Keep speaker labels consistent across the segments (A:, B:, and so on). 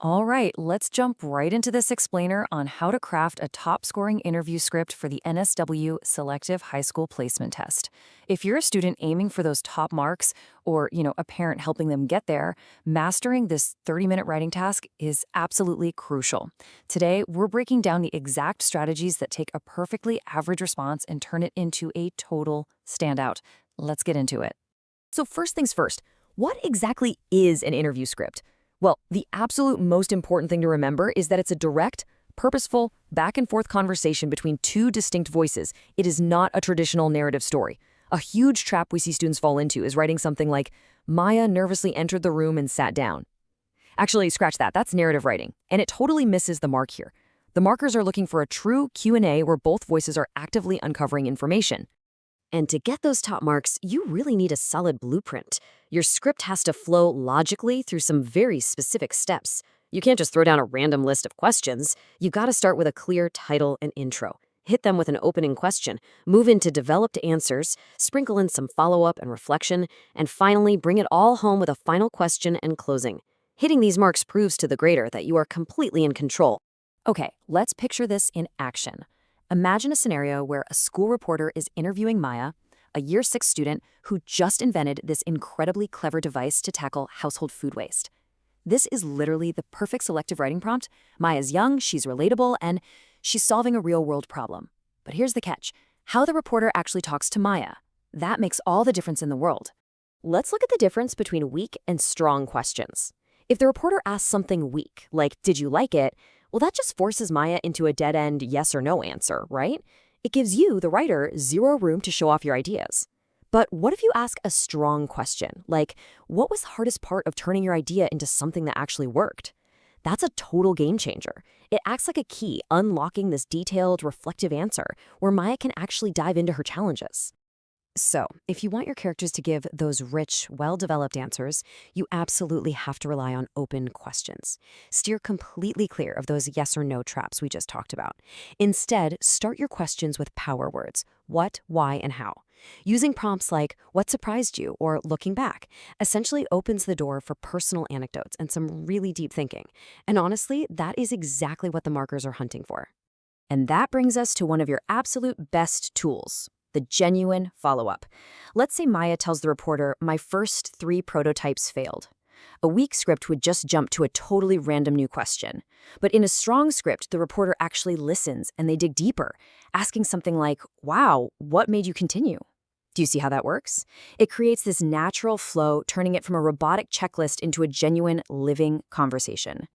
A: All right, let's jump right into this explainer on how to craft a top-scoring interview script for the NSW Selective High School Placement Test. If you're a student aiming for those top marks or, a parent helping them get there, mastering this 30-minute writing task is absolutely crucial. Today, we're breaking down the exact strategies that take a perfectly average response and turn it into a total standout. Let's get into it.
B: So first things first, what exactly is an interview script? Well, the absolute most important thing to remember is that it's a direct, purposeful, back-and-forth conversation between two distinct voices. It is not a traditional narrative story. A huge trap we see students fall into is writing something like, Maya nervously entered the room and sat down. Actually, scratch that. That's narrative writing, and it totally misses the mark here. The markers are looking for a true Q&A where both voices are actively uncovering information.
C: And to get those top marks, you really need a solid blueprint. Your script has to flow logically through some very specific steps. You can't just throw down a random list of questions. You gotta start with a clear title and intro. Hit them with an opening question, move into developed answers, sprinkle in some follow-up and reflection, and finally bring it all home with a final question and closing. Hitting these marks proves to the grader that you are completely in control.
A: Okay, let's picture this in action. Imagine a scenario where a school reporter is interviewing Maya, a Year 6 student who just invented this incredibly clever device to tackle household food waste. This is literally the perfect selective writing prompt. Maya's young, she's relatable, and she's solving a real-world problem. But here's the catch. How the reporter actually talks to Maya. That makes all the difference in the world.
C: Let's look at the difference between weak and strong questions. If the reporter asks something weak, like, did you like it? Well, that just forces Maya into a dead-end yes or no answer, right? It gives you, the writer, zero room to show off your ideas. But what if you ask a strong question, like, what was the hardest part of turning your idea into something that actually worked? That's a total game changer. It acts like a key, unlocking this detailed, reflective answer where Maya can actually dive into her challenges.
B: So, if you want your characters to give those rich, well-developed answers, you absolutely have to rely on open questions. Steer completely clear of those yes or no traps we just talked about. Instead, start your questions with power words: what, why, and how. Using prompts like, what surprised you, or looking back, essentially opens the door for personal anecdotes and some really deep thinking. And honestly, that is exactly what the markers are hunting for.
A: And that brings us to one of your absolute best tools: the genuine follow-up. Let's say Maya tells the reporter, my first 3 prototypes failed. A weak script would just jump to a totally random new question. But in a strong script, the reporter actually listens and they dig deeper, asking something like, wow, what made you continue? Do you see how that works? It creates this natural flow, turning it from a robotic checklist into a genuine, living conversation.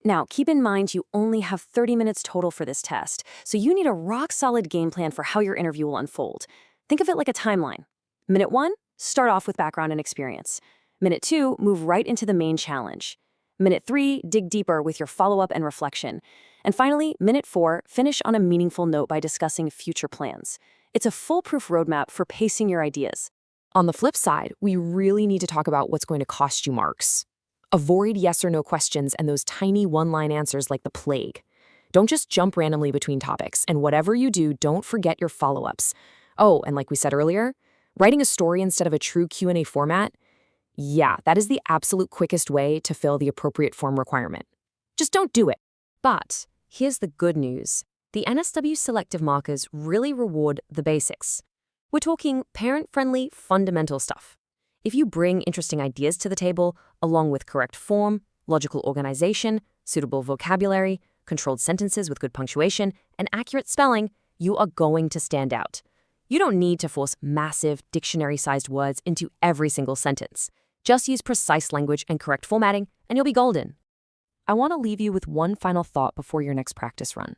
A: Now, keep in mind you only have 30 minutes total for this test, so you need a rock-solid game plan for how your interview will unfold. Think of it like a timeline. Minute 1, start off with background and experience. Minute 2, move right into the main challenge. Minute 3, dig deeper with your follow-up and reflection. And finally, minute 4, finish on a meaningful note by discussing future plans. It's a foolproof roadmap for pacing your ideas.
B: On the flip side, we really need to talk about what's going to cost you marks. Avoid yes or no questions and those tiny one-line answers like the plague. Don't just jump randomly between topics, and whatever you do, don't forget your follow-ups. Oh, and like we said earlier, writing a story instead of a true Q&A format, yeah, that is the absolute quickest way to fill the appropriate form requirement. Just don't do it.
C: But here's the good news. The NSW selective markers really reward the basics. We're talking parent-friendly, fundamental stuff. If you bring interesting ideas to the table, along with correct form, logical organization, suitable vocabulary, controlled sentences with good punctuation, and accurate spelling, you are going to stand out. You don't need to force massive dictionary-sized words into every single sentence. Just use precise language and correct formatting, and you'll be golden.
A: I want to leave you with one final thought before your next practice run.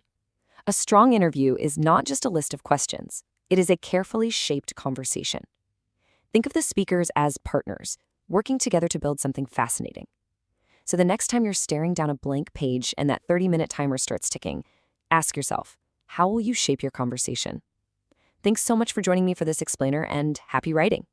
A: A strong interview is not just a list of questions. It is a carefully shaped conversation. Think of the speakers as partners, working together to build something fascinating. So the next time you're staring down a blank page and that 30-minute timer starts ticking, ask yourself, how will you shape your conversation? Thanks so much for joining me for this explainer, and happy writing.